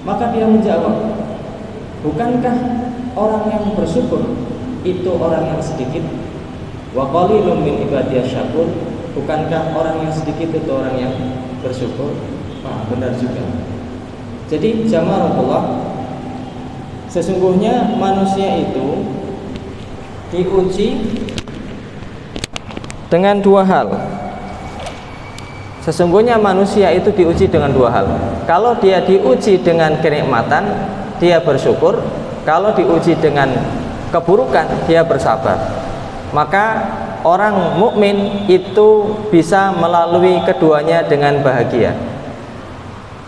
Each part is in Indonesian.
Maka dia menjawab, bukankah orang yang bersyukur itu orang yang sedikit? Wa qalilum min ibadiyasy syakur, bukankah orang yang sedikit itu orang yang bersyukur? Benar juga. Jadi jamaah, sesungguhnya manusia itu diuji dengan dua hal. Sesungguhnya manusia itu diuji dengan dua hal. Kalau dia diuji dengan kenikmatan, dia bersyukur. Kalau diuji dengan keburukan, dia bersabar. Maka orang mukmin itu bisa melalui keduanya dengan bahagia.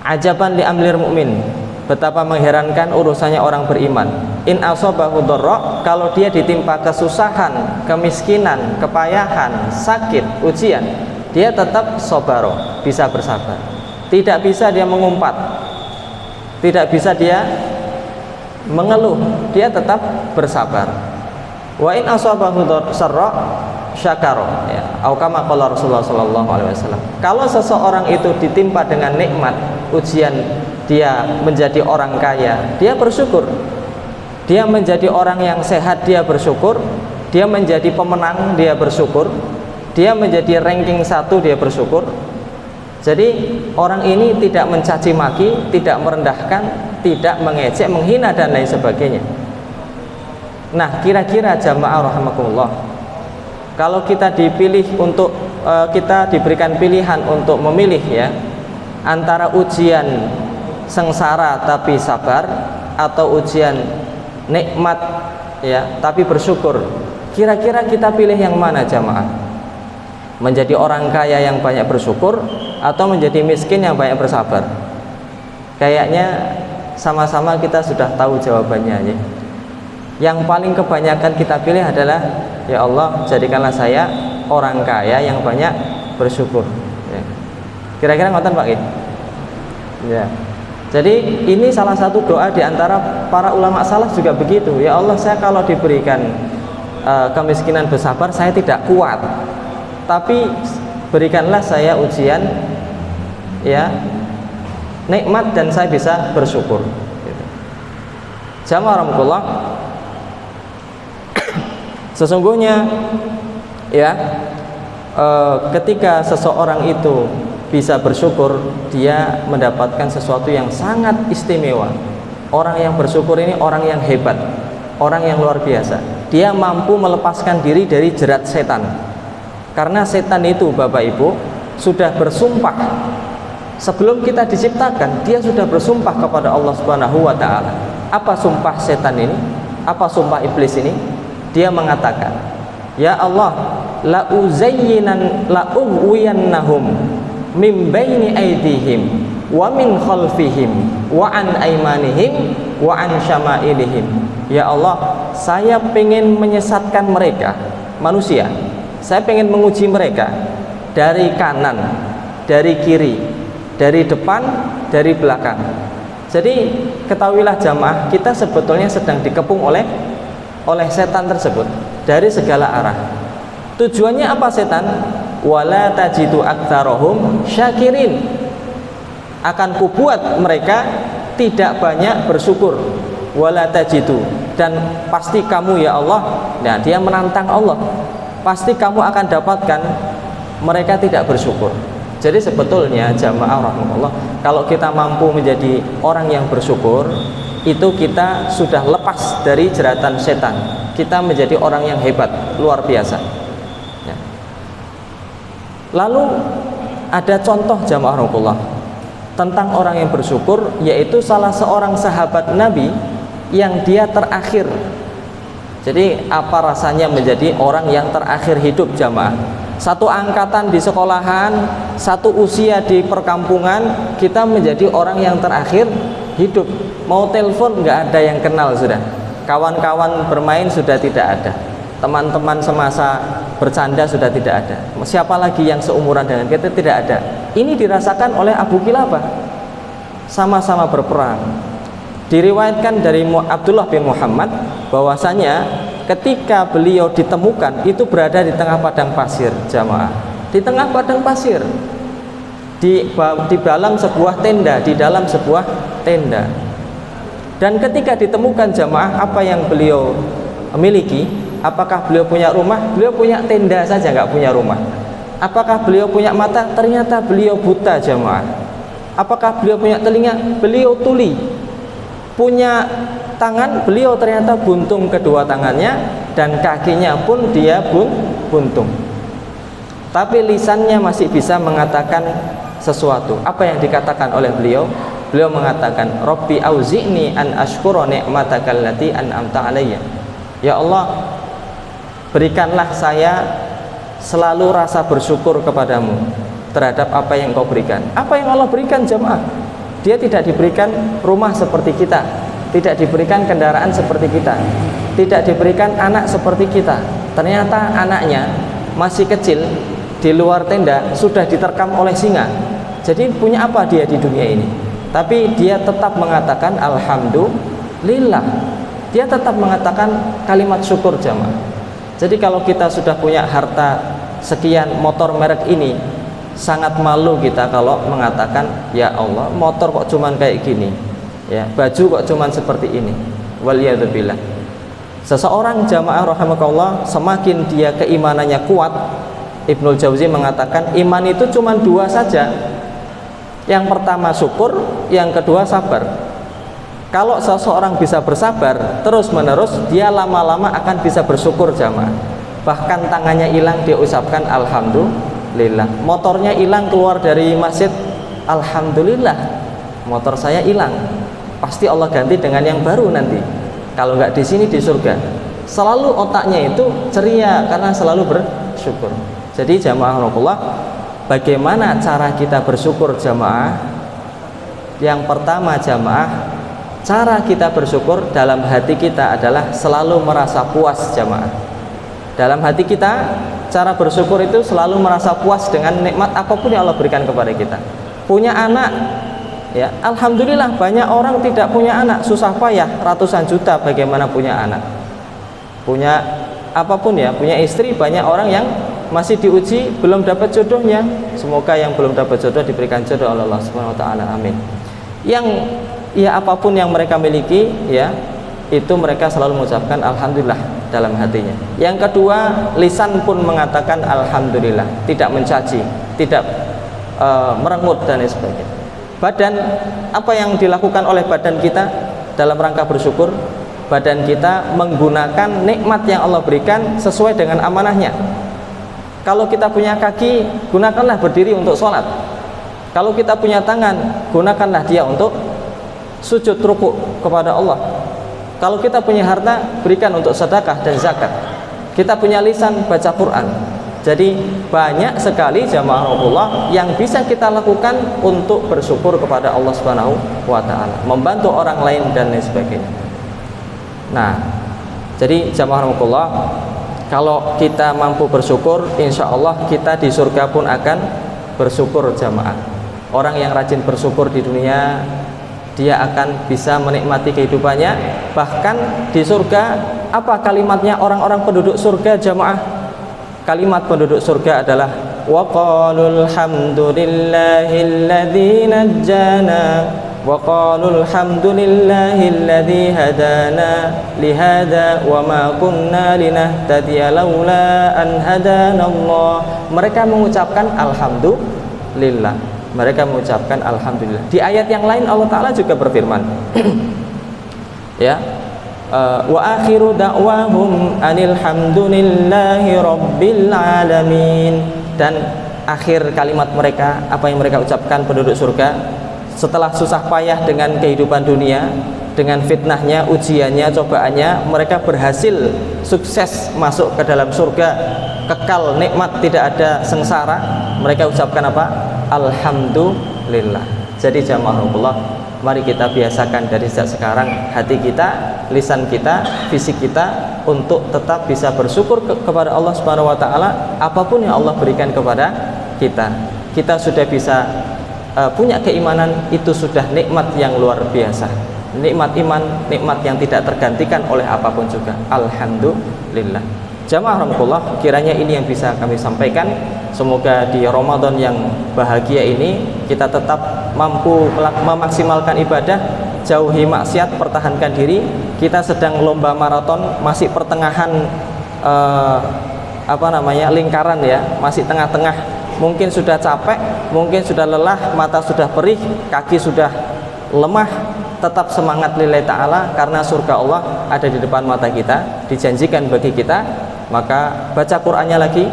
Ajaban li amlir mukmin, betapa mengherankan urusannya orang beriman. In asabahu dharra, kalau dia ditimpa kesusahan, kemiskinan, kepayahan, sakit, ujian, dia tetap sabaro, bisa bersabar. Tidak bisa dia mengumpat, tidak bisa dia mengeluh, dia tetap bersabar. Wa in asabahu sarra syakara, ya, atau kama qala Rasulullah sallallahu alaihi wasallam. Kalau seseorang itu ditimpa dengan nikmat, ujian, dia menjadi orang kaya, dia bersyukur. Dia menjadi orang yang sehat, dia bersyukur. Dia menjadi pemenang, dia bersyukur. Dia menjadi ranking 1, dia bersyukur. Jadi orang ini tidak mencaci maki, tidak merendahkan, tidak mengejek, menghina dan lain sebagainya. Nah, kira-kira jamaah rahimakumullah, kalau kita dipilih untuk kita diberikan pilihan untuk memilih, ya, antara ujian sengsara tapi sabar atau ujian nikmat, ya, tapi bersyukur, kira-kira kita pilih yang mana jamaah? Menjadi orang kaya yang banyak bersyukur atau menjadi miskin yang banyak bersabar? Kayaknya sama-sama kita sudah tahu jawabannya, ya. Yang paling kebanyakan kita pilih adalah, ya Allah, jadikanlah saya orang kaya yang banyak bersyukur, ya. Kira-kira ngoten Pak? Ya. Jadi ini salah satu doa di antara para ulama salaf juga begitu. Ya Allah, saya kalau diberikan kemiskinan bersabar, saya tidak kuat, tapi berikanlah saya ujian, ya, nikmat, dan saya bisa bersyukur, gitu. Jamaah rahmatullah, sesungguhnya, ya, ketika seseorang itu bisa bersyukur, dia mendapatkan sesuatu yang sangat istimewa. Orang yang bersyukur ini orang yang hebat, orang yang luar biasa. Dia mampu melepaskan diri dari jerat setan. Karena setan itu, Bapak Ibu, sudah bersumpah sebelum kita diciptakan. Dia sudah bersumpah kepada Allah Subhanahu wa ta'ala. Apa sumpah setan ini? Apa sumpah iblis ini? Dia mengatakan, ya Allah, la uwiyannahum min baini aydihim wa min khalfihim wa an aymanihim wa an syama'ilihim. Ya Allah, saya pengen menyesatkan mereka, manusia. Saya pengen menguji mereka dari kanan, dari kiri, dari depan, dari belakang. Jadi ketahuilah jamaah, kita sebetulnya sedang dikepung oleh setan tersebut dari segala arah. Tujuannya apa setan? Wala tajidu aktsarahum syakirin. Akan kubuat mereka tidak banyak bersyukur. Wala tajidu, dan pasti kamu ya Allah, nah dia menantang Allah, pasti kamu akan dapatkan mereka tidak bersyukur. Jadi sebetulnya jamaah rahmatullah, kalau kita mampu menjadi orang yang bersyukur, itu kita sudah lepas dari jeratan setan. Kita menjadi orang yang hebat, luar biasa, ya. Lalu ada contoh jamaah rahmatullah tentang orang yang bersyukur, yaitu salah seorang sahabat Nabi yang dia terakhir. Jadi apa rasanya menjadi orang yang terakhir hidup jamaah? Satu angkatan di sekolahan, satu usia di perkampungan, kita menjadi orang yang terakhir hidup. Mau telepon nggak ada yang kenal sudah. Kawan-kawan bermain sudah tidak ada. Teman-teman semasa bercanda sudah tidak ada. Siapa lagi yang seumuran dengan kita? Tidak ada. Ini dirasakan oleh Abu Kilabah. Sama-sama berperang. Diriwayatkan dari Abdullah bin Muhammad bahwasanya ketika beliau ditemukan itu berada di tengah padang pasir jamaah. Di tengah padang pasir, di dalam sebuah tenda, di dalam sebuah tenda. Dan ketika ditemukan jamaah apa yang beliau miliki, apakah beliau punya rumah? Beliau punya tenda saja, nggak punya rumah. Apakah beliau punya mata? Ternyata beliau buta jamaah. Apakah beliau punya telinga? Beliau tuli. Punya tangan? Beliau ternyata buntung kedua tangannya, dan kakinya pun dia buntung. Tapi lisannya masih bisa mengatakan sesuatu. Apa yang dikatakan oleh beliau? Beliau mengatakan, Rabbi auzi'ni an ashkura ni'mataka allati an'amta alayya. Ya Allah, berikanlah saya selalu rasa bersyukur kepadamu terhadap apa yang kau berikan. Apa yang Allah berikan jamaah? Dia tidak diberikan rumah seperti kita, tidak diberikan kendaraan seperti kita, tidak diberikan anak seperti kita. Ternyata anaknya masih kecil, di luar tenda, sudah diterkam oleh singa. Jadi punya apa dia di dunia ini? Tapi dia tetap mengatakan alhamdulillah. Dia tetap mengatakan kalimat syukur jamaah. Jadi kalau kita sudah punya harta sekian, motor merek ini, sangat malu kita kalau mengatakan, ya Allah, motor kok cuman kayak gini, ya, baju kok cuman seperti ini. Waliyadzubillah. Seseorang jamaah rahimakallah, semakin dia keimanannya kuat, Ibnul Jauzi mengatakan iman itu cuma dua saja. Yang pertama syukur, yang kedua sabar. Kalau seseorang bisa bersabar terus menerus, dia lama-lama akan bisa bersyukur jamaah. Bahkan tangannya hilang, dia ucapkan alhamdulillah. Motornya hilang keluar dari masjid, alhamdulillah, motor saya hilang, pasti Allah ganti dengan yang baru nanti. Kalau nggak di sini di surga. Selalu otaknya itu ceria karena selalu bersyukur. Jadi jamaah rahimakumullah, bagaimana cara kita bersyukur jamaah? Yang pertama jamaah, cara kita bersyukur dalam hati kita adalah selalu merasa puas jamaah. Dalam hati kita, cara bersyukur itu selalu merasa puas dengan nikmat apapun yang Allah berikan kepada kita. Punya anak, ya alhamdulillah. Banyak orang tidak punya anak, susah payah ratusan juta bagaimana punya anak. Punya apapun ya, punya istri, banyak orang yang masih diuji belum dapat jodohnya. Semoga yang belum dapat jodoh diberikan jodoh oleh Allah Subhanahu wa taala. Amin. Yang ya apapun yang mereka miliki, ya itu mereka selalu mengucapkan alhamdulillah dalam hatinya. Yang kedua, lisan pun mengatakan alhamdulillah, tidak mencaci, tidak merengut dan sebagainya. Badan, apa yang dilakukan oleh badan kita dalam rangka bersyukur? Badan kita menggunakan nikmat yang Allah berikan sesuai dengan amanahnya. Kalau kita punya kaki, gunakanlah berdiri untuk sholat. Kalau kita punya tangan, gunakanlah dia untuk sujud ruku kepada Allah. Kalau kita punya harta, berikan untuk sedekah dan zakat. Kita punya lisan, baca Quran. Jadi banyak sekali jamaah Allah yang bisa kita lakukan untuk bersyukur kepada Allah Subhanahu wa taala, membantu orang lain dan lain sebagainya. Nah, jadi jamaah Allah, kalau kita mampu bersyukur, insya Allah kita di surga pun akan bersyukur jamaah. Orang yang rajin bersyukur di dunia, dia akan bisa menikmati kehidupannya. Bahkan di surga, apa kalimatnya orang-orang penduduk surga jamaah? Kalimat penduduk surga adalah wa qalul hamdulillahilladzi najjana wa qalul hamdulillahilladzi hadana lihada wa ma kunna linahtadiya laula an hadanallah. Mereka mengucapkan alhamdulillah. Mereka mengucapkan alhamdulillah. Di ayat yang lain Allah Ta'ala juga berfirman ya, wa akhiru da'wahum anil hamdulillahi rabbil alamin. Dan akhir kalimat mereka, apa yang mereka ucapkan penduduk surga setelah susah payah dengan kehidupan dunia, dengan fitnahnya, ujiannya, cobaannya, mereka berhasil sukses masuk ke dalam surga, kekal nikmat, tidak ada sengsara. Mereka ucapkan apa? Alhamdulillah. Jadi jamaah Allah, mari kita biasakan dari sejak sekarang hati kita, lisan kita, fisik kita untuk tetap bisa bersyukur kepada Allah Subhanahu wa taala apapun yang Allah berikan kepada kita. Kita sudah bisa punya keimanan, itu sudah nikmat yang luar biasa. Nikmat iman, nikmat yang tidak tergantikan oleh apapun juga. Alhamdulillah. Jamaah rahmatullah, kiranya ini yang bisa kami sampaikan. Semoga di Ramadan yang bahagia ini kita tetap mampu memaksimalkan ibadah jauhi maksiat, pertahankan diri. Kita sedang lomba maraton, masih pertengahan lingkaran ya, masih tengah-tengah. Mungkin sudah capek, mungkin sudah lelah, mata sudah perih, kaki sudah lemah. Tetap semangat lillahi ta'ala, karena surga Allah ada di depan mata kita, dijanjikan bagi kita. Maka baca Qur'annya lagi,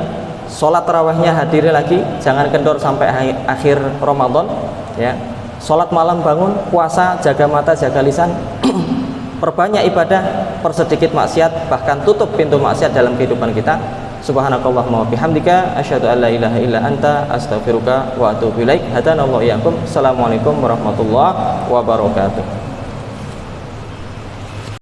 sholat tarawihnya hadiri lagi, jangan kendor sampai akhir Ramadan ya. Sholat malam bangun, puasa, jaga mata, jaga lisan. Perbanyak ibadah, persedikit maksiat, bahkan tutup pintu maksiat dalam kehidupan kita. Subhanakallahumma wa bihamdika asyhadu an la ilaha illa anta astaghfiruka wa atubu ilaik. Hadanallahu iyyakum. Assalamualaikum warahmatullahi wabarakatuh.